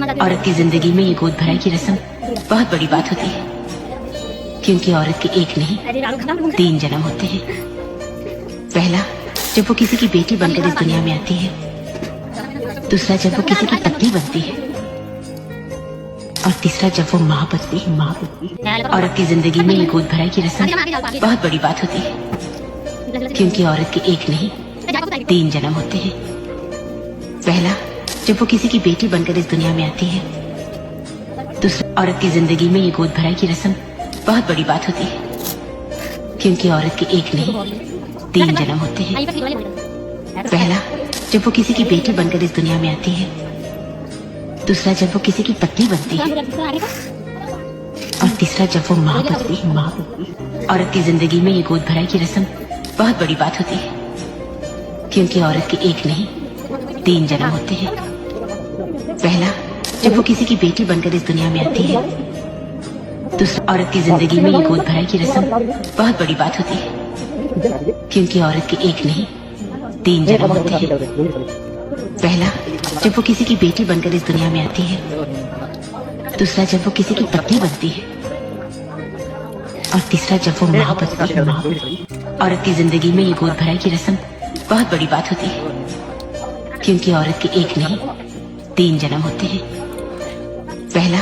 औरत की जिंदगी में ये गोद भराई की रस्म बहुत बड़ी बात होती है, क्योंकि औरत के एक नहीं 3 जन्म होते हैं। पहला, जब वो किसी की बेटी बनकर इस दुनिया में आती है। दूसरा, जब वो किसी की पत्नी बनती है। और तीसरा, जब वो माँ बनती है। औरत की जिंदगी में ये गोद भराई की रस्म बहुत बड़ी बात होती है, क्योंकि औरत के एक नहीं 3 जन्म होते हैं। पहला, जब वो किसी की बेटी बनकर इस दुनिया में आती है। दूसरा, औरत की जिंदगी में ये गोद भराई की रस्म बहुत बड़ी बात होती है, क्योंकि औरत के एक नहीं 3 जन्म होते हैं। पहला, जब वो किसी की बेटी बनकर इस दुनिया में आती है। दूसरा, जब वो किसी की पत्नी बनती है। और तीसरा, जब वो माँ बनती है। औरत की जिंदगी में ये गोद भराई की रस्म बहुत बड़ी बात होती है, क्योंकि औरत के एक नहीं 3 जन्म होते हैं। पहला, जब वो किसी की बेटी बनकर इस दुनिया में आती है। दूसरा, औरत की जिंदगी में ये गोद भराई की रस्म बहुत बड़ी बात होती है, क्योंकि औरत के एक नहीं 3 जन्म होते हैं। पहला, जब वो किसी की बेटी बनकर इस दुनिया में आती है। दूसरा, जब वो किसी की पत्नी बनती है। और तीसरा, जब वो माँ बनती है। औरत की जिंदगी में ये गोद भराई की रस्म बहुत बड़ी बात होती है, क्योंकि औरत के एक नहीं 3 जन्म होते हैं। पहला,